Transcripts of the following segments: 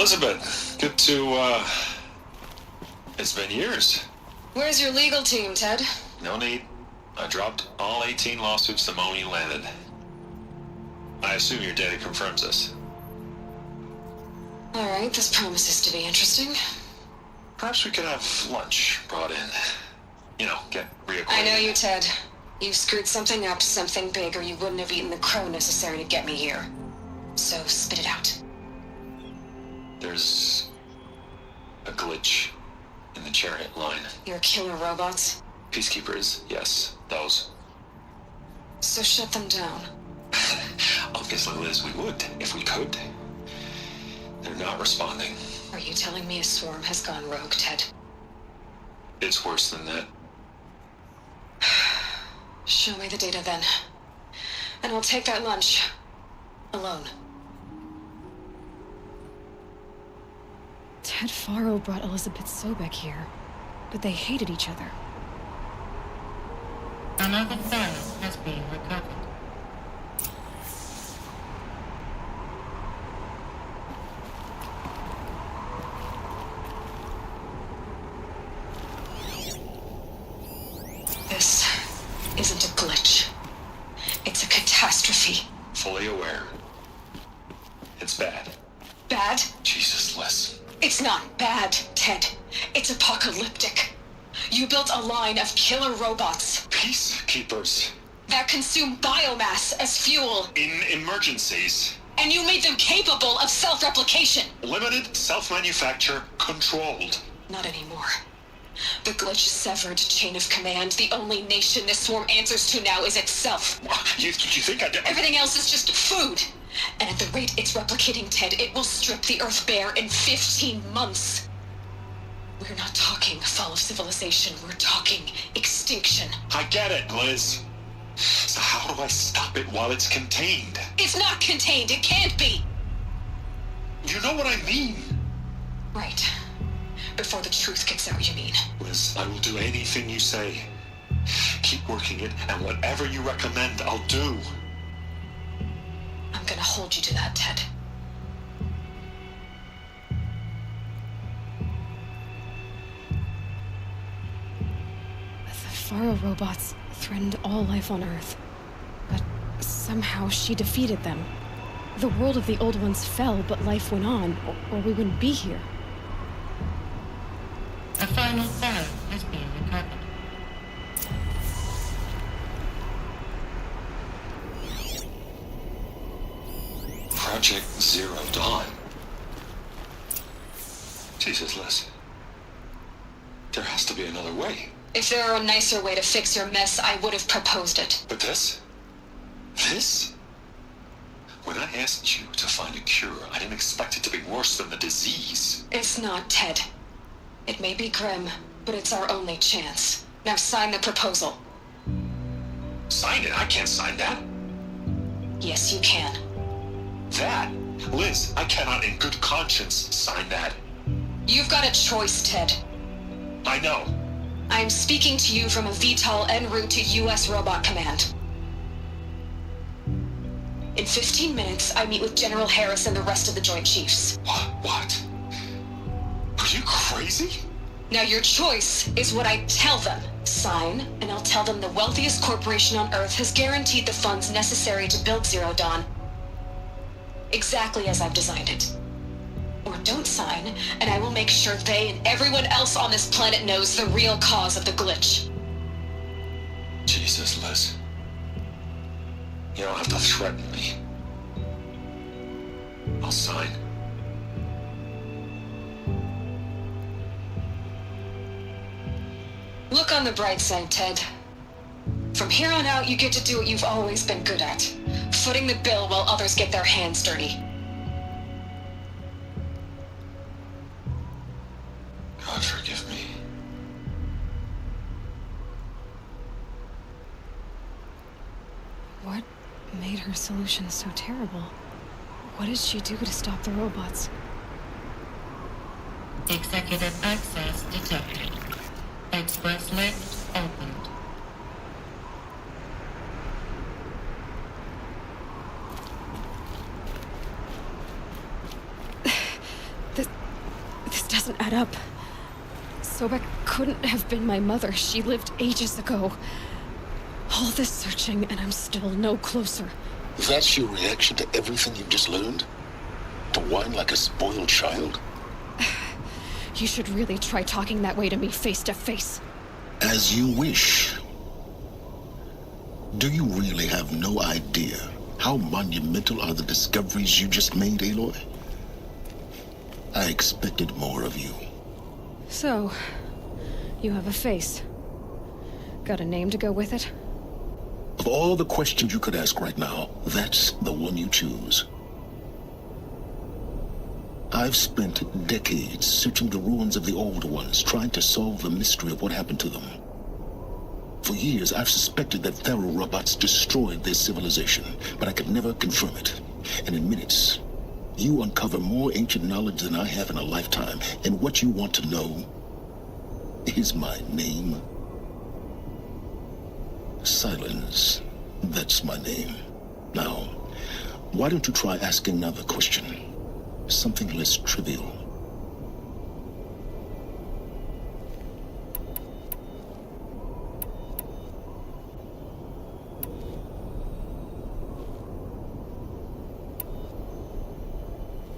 Elizabeth, good to, it's been years. Where's your legal team, Ted? No need. I dropped all 18 lawsuits the moment you landed. I assume your data confirms this. Alright, this promises to be interesting. Perhaps we could have lunch brought in. You know, get reacquainted. I know you, Ted. You screwed something up, something big, or you wouldn't have eaten the crow necessary to get me here. So, spit it out. There's a glitch in the chariot line. Your killer robots? Peacekeepers, yes, those. So shut them down. Obviously, Liz, we would, if we could. They're not responding. Are you telling me a swarm has gone rogue, Ted? It's worse than that. Show me the data then. And I'll take that lunch. Alone. Ted Faro brought Elizabeth Sobek here, but they hated each other. Another file has been recovered. This isn't a glitch. It's a catastrophe. Fully aware. It's bad. Bad? Jesus, Liz. It's not bad, Ted. It's apocalyptic. You built a line of killer robots Peacekeepers. that consume biomass as fuel, In emergencies. and you made them capable of self-replication. Limited, self-manufacture, controlled. Not anymore. The glitch severed chain of command. The only nation this swarm answers to now is itself. You think I did? Everything else is just food. And at the rate it's replicating, Ted, it will strip the Earth bare in 15 months. We're not talking fall of civilization. We're talking extinction. I get it, Liz. So how do I stop it while it's contained? It's not contained. It can't be. You know what I mean. Right. Before the truth gets out, you mean? Liz, I will do anything you say. Keep working it, and whatever you recommend, I'll do. I'm gonna hold you to that, Ted. The Faro robots threatened all life on Earth, but somehow she defeated them. The world of the old ones fell, but life went on, or we wouldn't be here. A final file has been recovered. Project Zero Dawn. Jesus, Liz. There has to be another way. If there were a nicer way to fix your mess, I would have proposed it. But this? This? When I asked you to find a cure, I didn't expect it to be worse than the disease. It's not, Ted. It may be grim, but it's our only chance. Now sign the proposal. Sign it? I can't sign that. Yes, you can. That? Liz, I cannot in good conscience sign that. You've got a choice, Ted. I know. I am speaking to you from a VTOL en route to U.S. Robot Command. In 15 minutes, I meet with General Harris and the rest of the Joint Chiefs. What? Are you crazy? Now your choice is what I tell them. Sign, and I'll tell them the wealthiest corporation on Earth has guaranteed the funds necessary to build Zero Dawn. Exactly as I've designed it. Or don't sign, and I will make sure they and everyone else on this planet knows the real cause of the glitch. Jesus, Liz. You don't have to threaten me. I'll sign. Look on the bright side, Ted. From here on out, you get to do what you've always been good at. Footing the bill while others get their hands dirty. God forgive me. What made her solution so terrible? What did she do to stop the robots? Executive access detected. Express lift opened. add up. Sobek couldn't have been my mother. She lived ages ago. All this searching, and I'm still no closer. That's your reaction to everything you've just learned? To whine like a spoiled child? You should really try talking that way to me face to face. As you wish. Do you really have no idea how monumental are the discoveries you just made, Aloy? I expected more of you. So, you have a face. Got a name to go with it? Of all the questions you could ask right now, that's the one you choose. I've spent decades searching the ruins of the old ones, trying to solve the mystery of what happened to them. For years, I've suspected that Faro robots destroyed their civilization, but I could never confirm it. And in minutes, you uncover more ancient knowledge than I have in a lifetime, and what you want to know is my name. Silence. That's my name. Now, why don't you try asking another question? Something less trivial.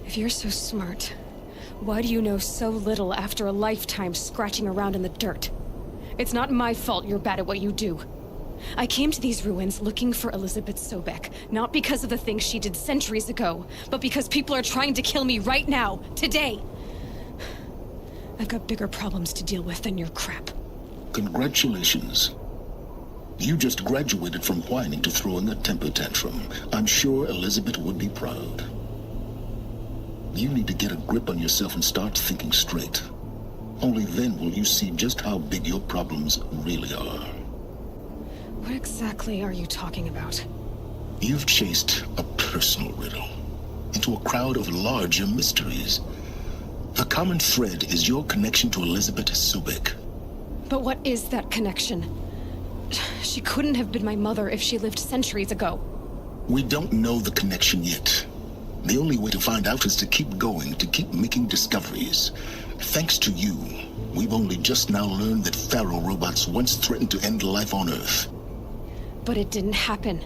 If you're so smart, why do you know so little after a lifetime scratching around in the dirt? It's not my fault you're bad at what you do. I came to these ruins looking for Elizabeth Sobek, not because of the things she did centuries ago, but because people are trying to kill me right now, today. I've got bigger problems to deal with than your crap. Congratulations. You just graduated from whining to throwing a temper tantrum. I'm sure Elizabeth would be proud. You need to get a grip on yourself and start thinking straight. Only then will you see just how big your problems really are. What exactly are you talking about? You've chased a personal riddle into a crowd of larger mysteries. The common thread is your connection to Elizabeth Sobek. But what is that connection? She couldn't have been my mother if she lived centuries ago. We don't know the connection yet. The only way to find out is to keep going, to keep making discoveries. Thanks to you, we've only just now learned that Faro robots once threatened to end life on Earth. But it didn't happen.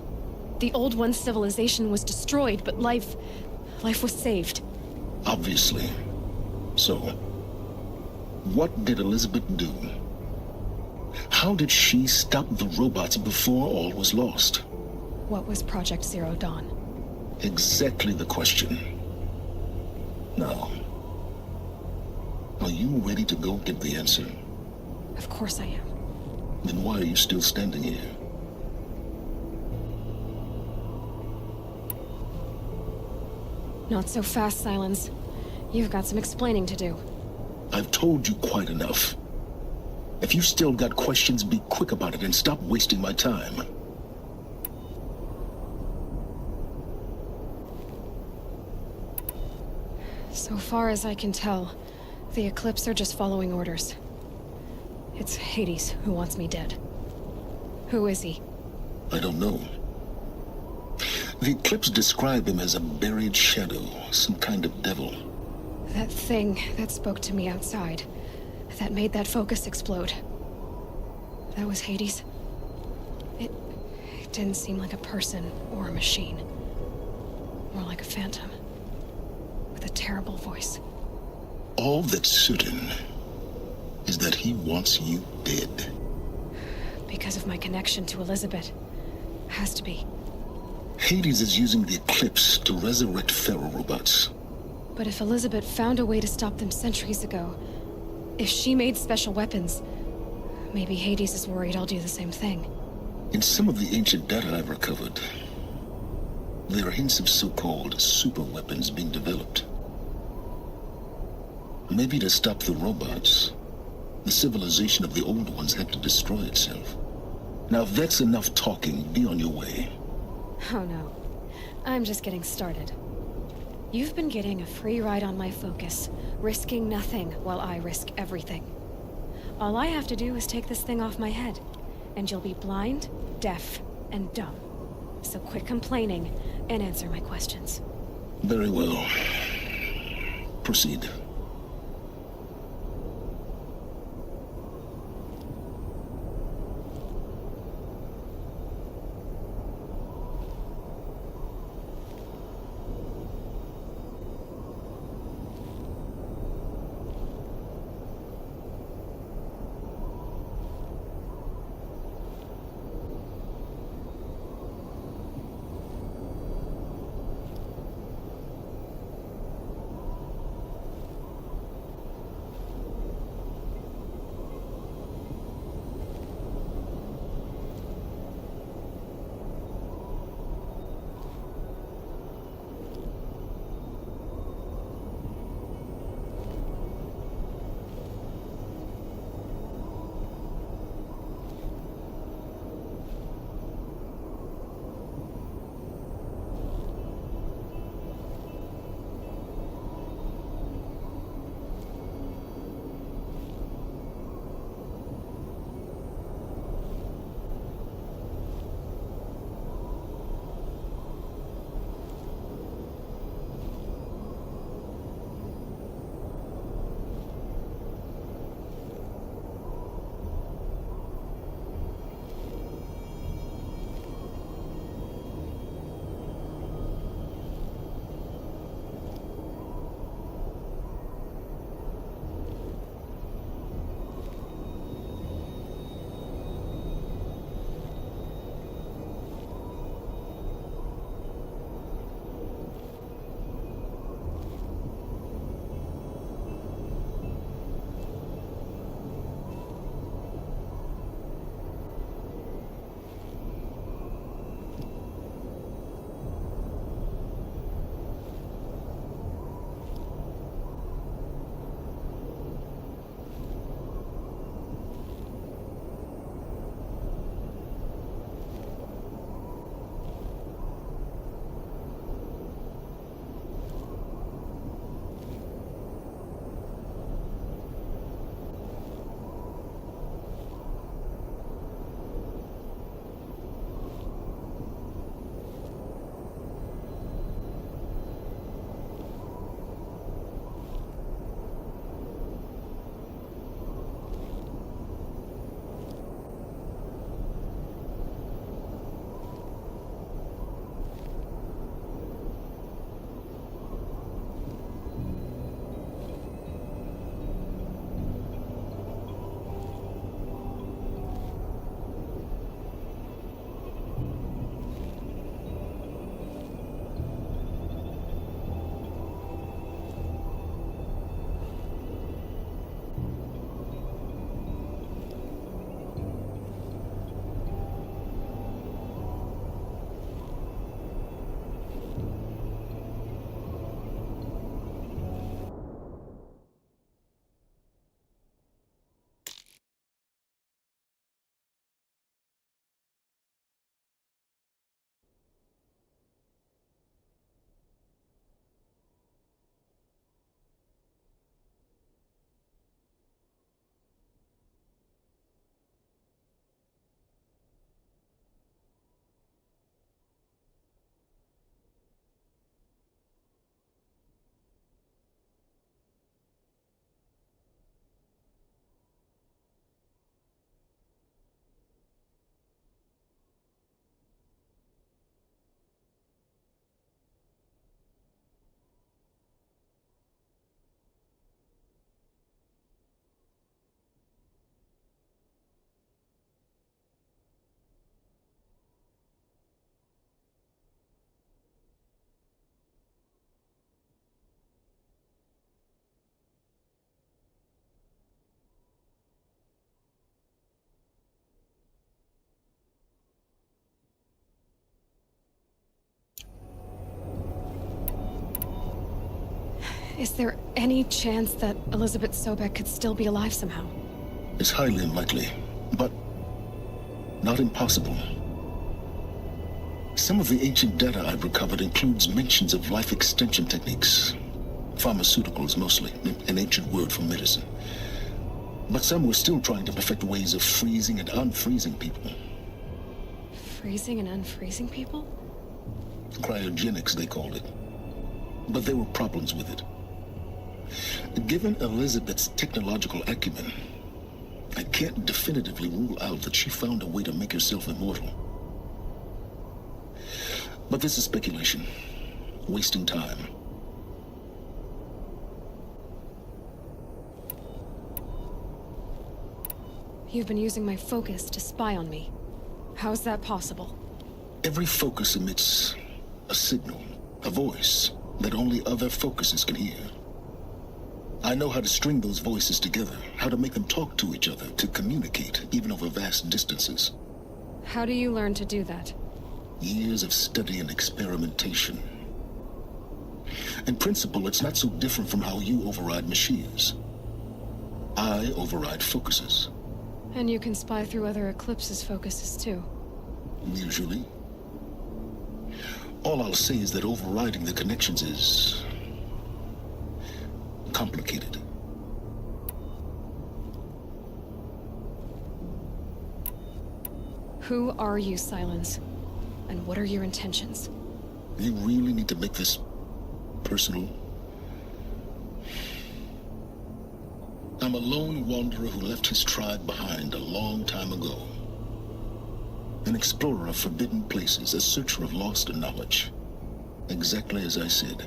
The Old One's civilization was destroyed, but life was saved. Obviously. So, what did Elizabeth do? How did she stop the robots before all was lost? What was Project Zero Dawn? Exactly the question. Now, are you ready to go get the answer? Of course I am. Then why are you still standing here? Not so fast, Silence. You've got some explaining to do. I've told you quite enough. If you've still got questions, be quick about it and stop wasting my time. So far as I can tell, the Eclipse are just following orders. It's Hades who wants me dead. Who is he? I don't know. The Eclipse describe him as a buried shadow, some kind of devil. That thing that spoke to me outside, that made that focus explode. That was Hades? It didn't seem like a person or a machine. More like a phantom. With a terrible voice. All that's certain is that he wants you dead. Because of my connection to Elizabeth. Has to be. Hades is using the Eclipse to resurrect Faro robots. But if Elizabeth found a way to stop them centuries ago, if she made special weapons, maybe Hades is worried I'll do the same thing. In some of the ancient data I've recovered, there are hints of so-called super weapons being developed. Maybe to stop the robots, the civilization of the old ones had to destroy itself. Now, if that's enough talking, be on your way. Oh no. I'm just getting started. You've been getting a free ride on my focus, risking nothing while I risk everything. All I have to do is take this thing off my head, and you'll be blind, deaf, and dumb. So quit complaining and answer my questions. Very well. Proceed. Is there any chance that Elizabeth Sobek could still be alive somehow? It's highly unlikely, but not impossible. Some of the ancient data I've recovered includes mentions of life extension techniques. Pharmaceuticals, mostly, an ancient word for medicine. But some were still trying to perfect ways of freezing and unfreezing people. Freezing and unfreezing people? Cryogenics, they called it. But there were problems with it. Given Elizabeth's technological acumen, I can't definitively rule out that she found a way to make herself immortal. But this is speculation. Wasting time. You've been using my focus to spy on me. How's that possible? Every focus emits a signal, a voice, that only other focuses can hear. I know how to string those voices together, how to make them talk to each other, to communicate, even over vast distances. How do you learn to do that? Years of study and experimentation. In principle, it's not so different from how you override machines. I override focuses. And you can spy through other Eclipse's focuses too. Usually. All I'll say is that overriding the connections is complicated. Who are you, Silence? And what are your intentions? You really need to make this personal? I'm a lone wanderer who left his tribe behind a long time ago. An explorer of forbidden places, a searcher of lost knowledge. Exactly as I said.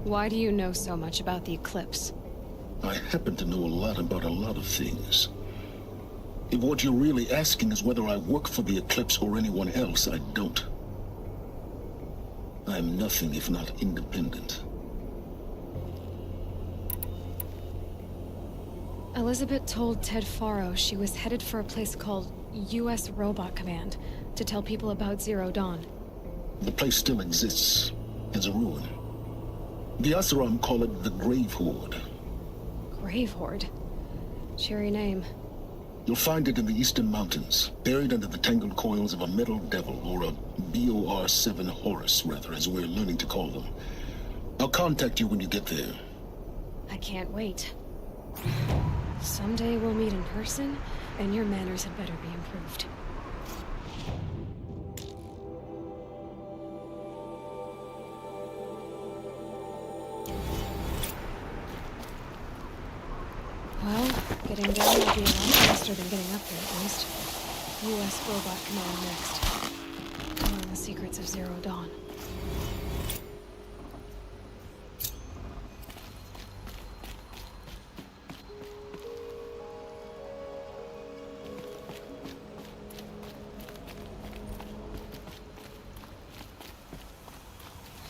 Why do you know so much about the Eclipse? I happen to know a lot about a lot of things. If what you're really asking is whether I work for the Eclipse or anyone else, I don't. I'm nothing if not independent. Elizabeth told Ted Faro she was headed for a place called U.S. Robot Command to tell people about Zero Dawn. The place still exists as a ruin. The Oseram call it the Grave Horde. Grave Horde? Cheery name. You'll find it in the Eastern Mountains, buried under the tangled coils of a metal devil, or a BOR-7 Horus, rather, as we're learning to call them. I'll contact you when you get there. I can't wait. Someday we'll meet in person, and your manners had better be improved. Well, getting down will be a lot faster than getting up there, at least. U.S. Robot Command next. Knowing the secrets of Zero Dawn.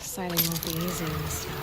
Sighting won't be easy in this town.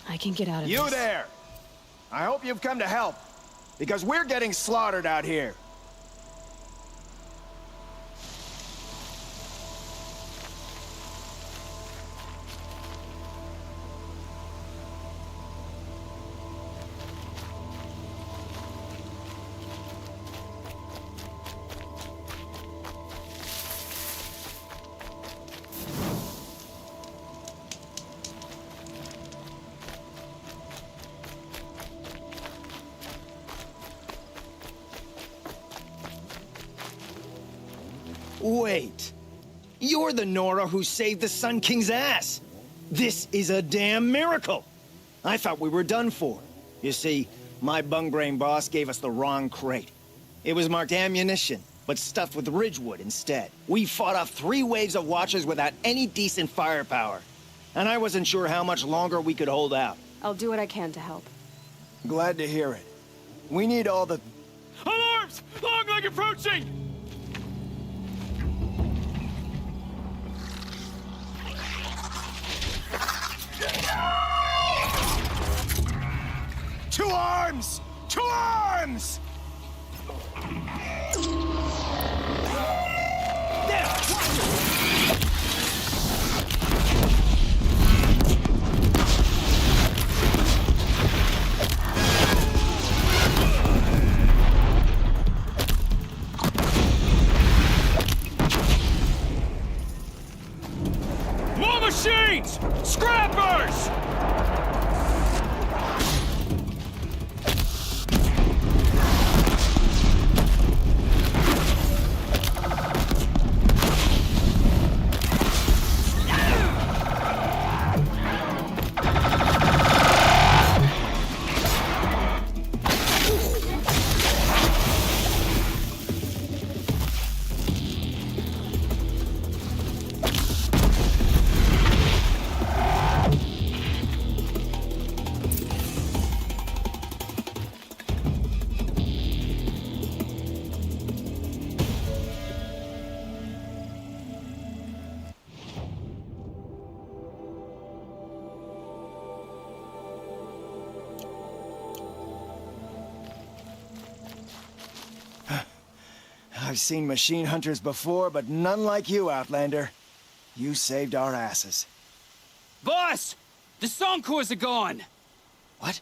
I can get out of You this. there! I hope you've come to help, because we're getting slaughtered out here. Wait. You're the Nora who saved the Sun King's ass. This is a damn miracle. I thought we were done for. You see, my bung-brain boss gave us the wrong crate. It was marked ammunition, but stuffed with Ridgewood instead. We fought off 3 waves of Watchers without any decent firepower. And I wasn't sure how much longer we could hold out. I'll do what I can to help. Glad to hear it. We need all the... Alarms! Long leg approaching! Two arms! Two arms! More machines! Scrappers! I've seen machine hunters before, but none like you, Outlander. You saved our asses. Boss! The Soncors are gone! What?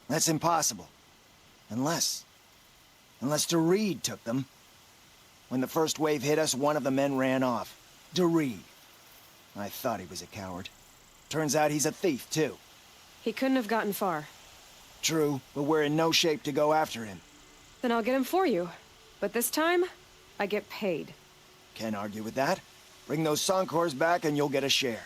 That's impossible. Unless DeReed took them. When the first wave hit us, one of the men ran off. DeReed. I thought he was a coward. Turns out he's a thief, too. He couldn't have gotten far. True, but we're in no shape to go after him. Then I'll get him for you. But this time, I get paid. Can't argue with that. Bring those Soncors back and you'll get a share.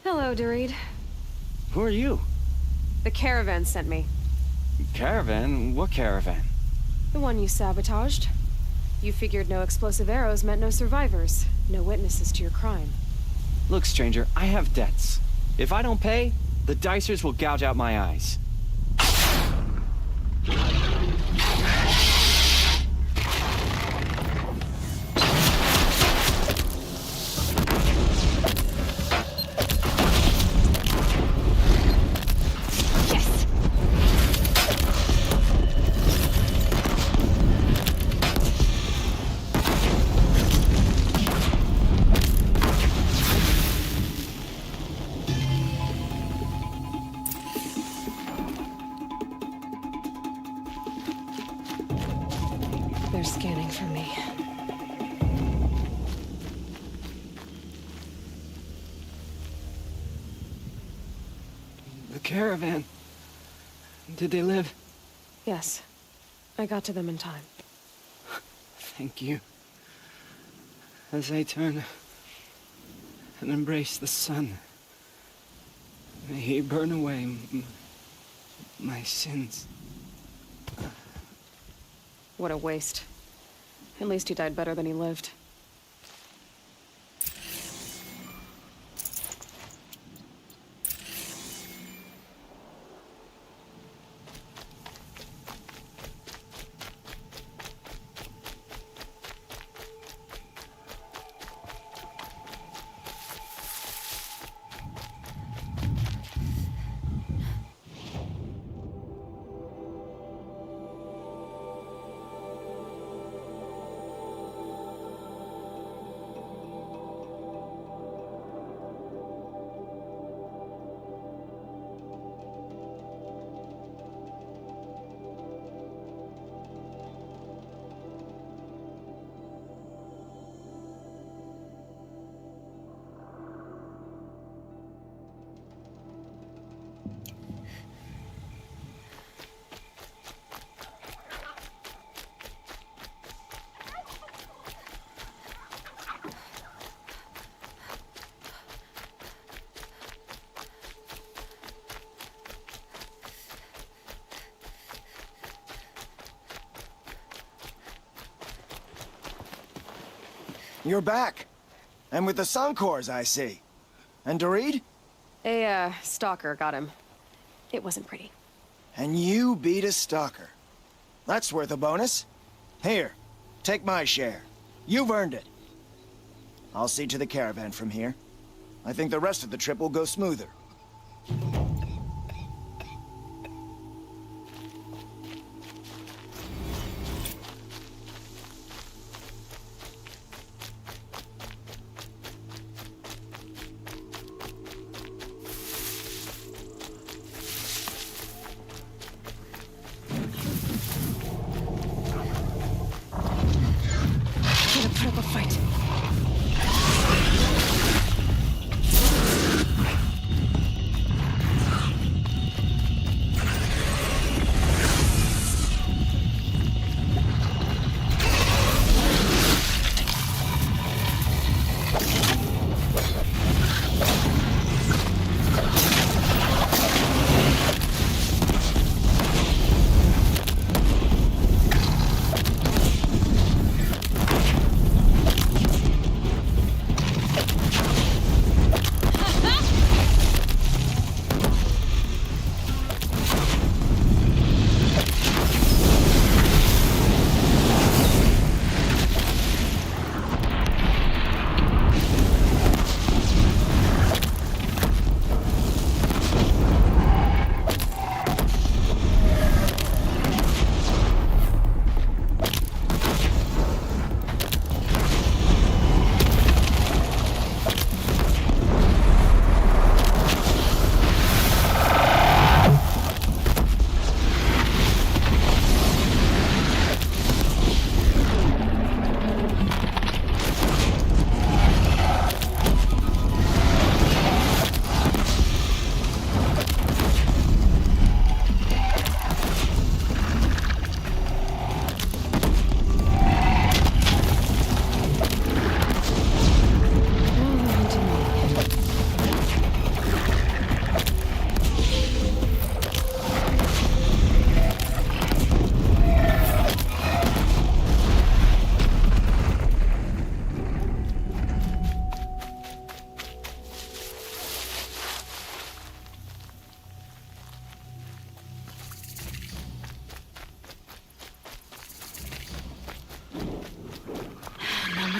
Hello, DeReed. Who are you? The caravan sent me. Caravan? What caravan? The one you sabotaged. You figured no explosive arrows meant no survivors, no witnesses to your crime. Look, stranger, I have debts. If I don't pay, the Dicers will gouge out my eyes. They're scanning for me. The caravan. Did they live? Yes. I got to them in time. Thank you. As I turn and embrace the sun, may he burn away my sins. What a waste. At least he died better than he lived. You're back. And with the Soncors, I see. And DeReed? A, stalker got him. It wasn't pretty. And you beat a stalker. That's worth a bonus. Here, take my share. You've earned it. I'll see to the caravan from here. I think the rest of the trip will go smoother.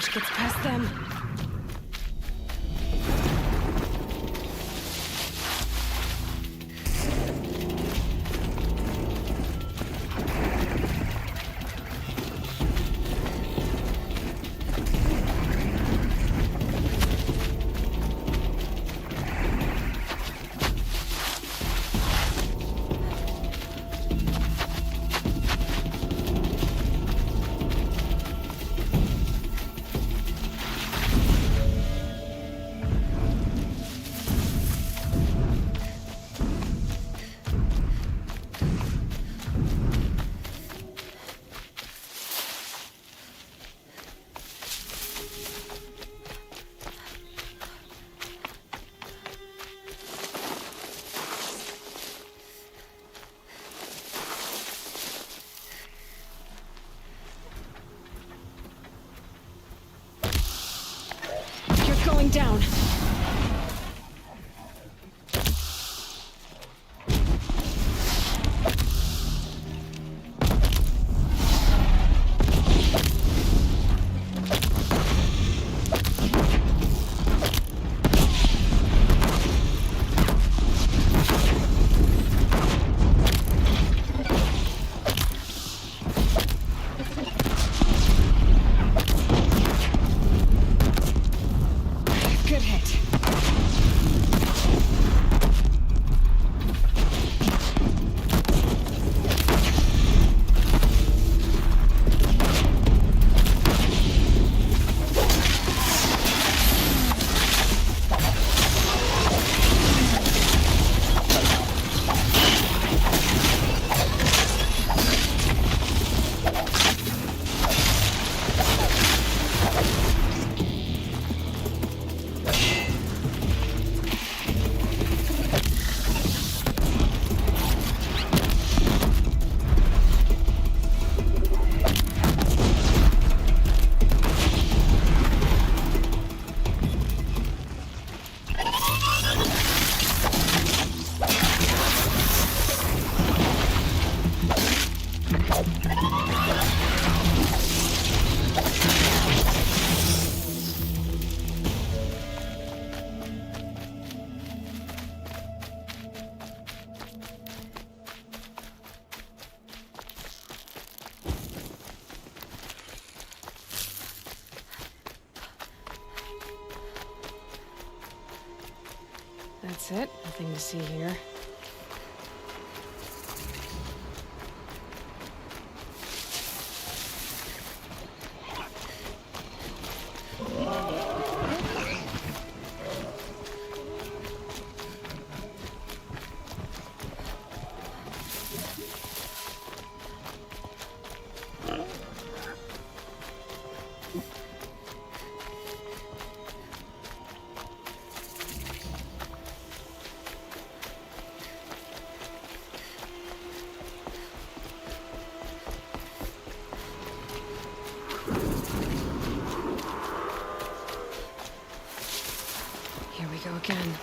flash gets past them. Going down. Good hit. That's it. Nothing to see here. Here we go again.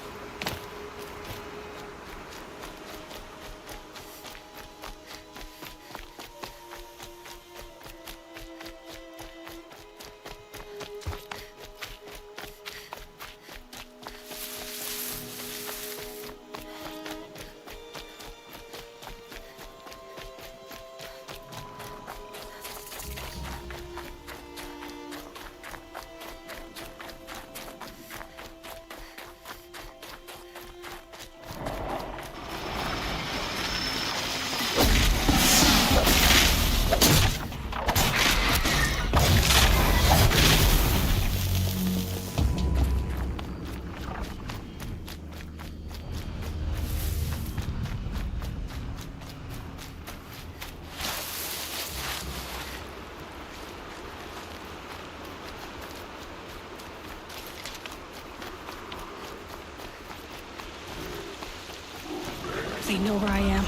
They know where I am.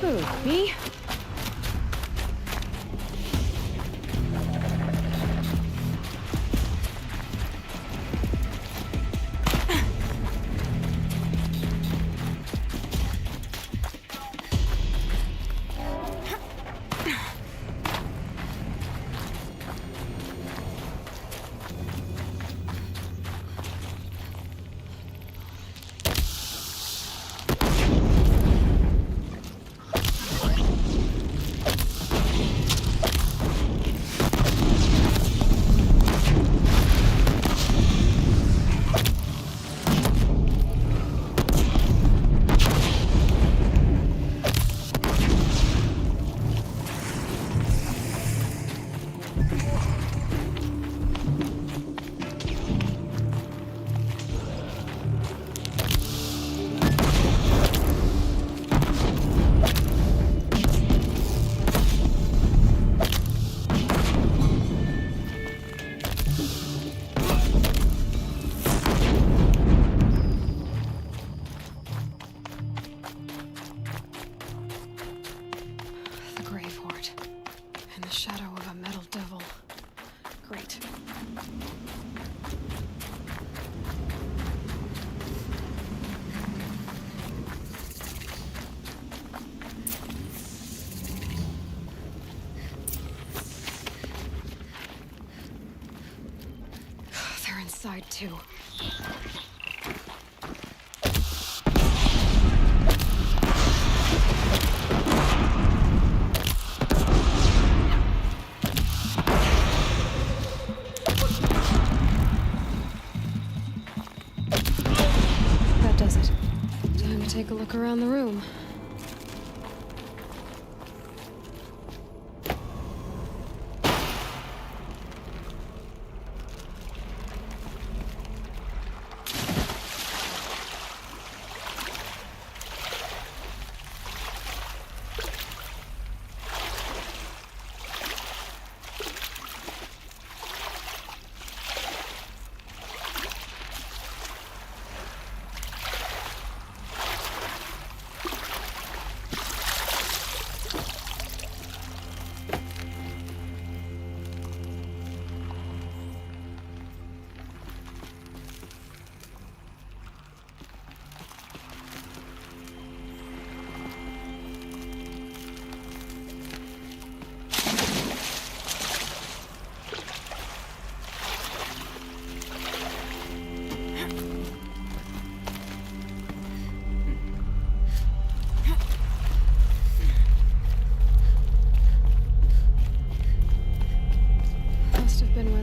Who, me? Inside too. That does it. Time to take a look around the room.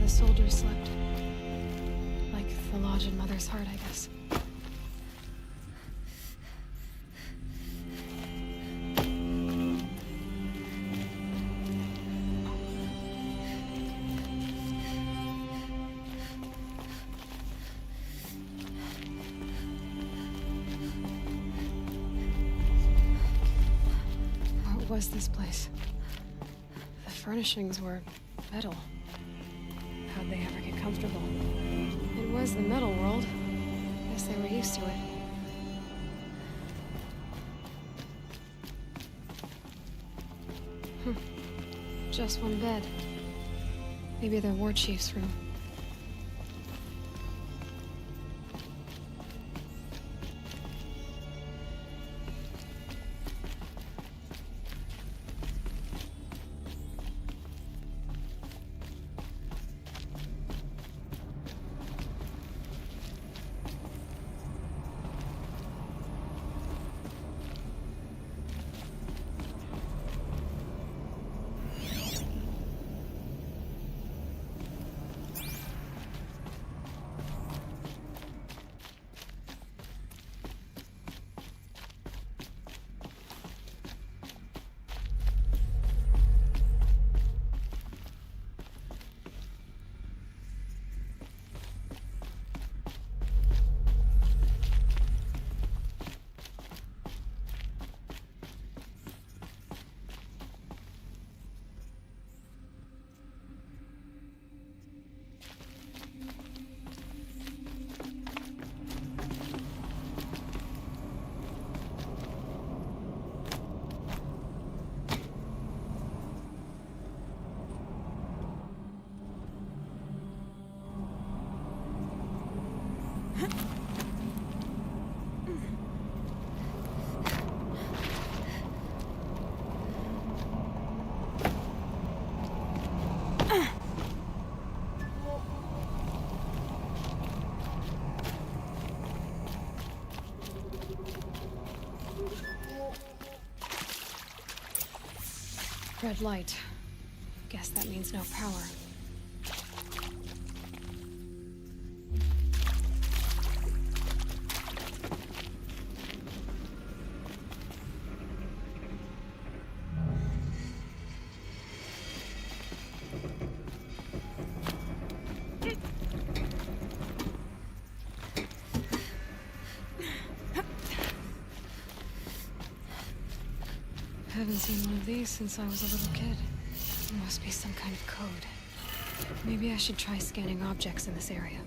Soldiers slept. Like the lodge in Mother's Heart, I guess. What was this place? The furnishings were metal. How'd they ever get comfortable? It was the metal world. Guess they were used to it. Just one bed. Maybe their war chief's room. Red light. Guess that means no power. Haven't seen one of these since I was a little kid. There must be some kind of code. Maybe I should try scanning objects in this area.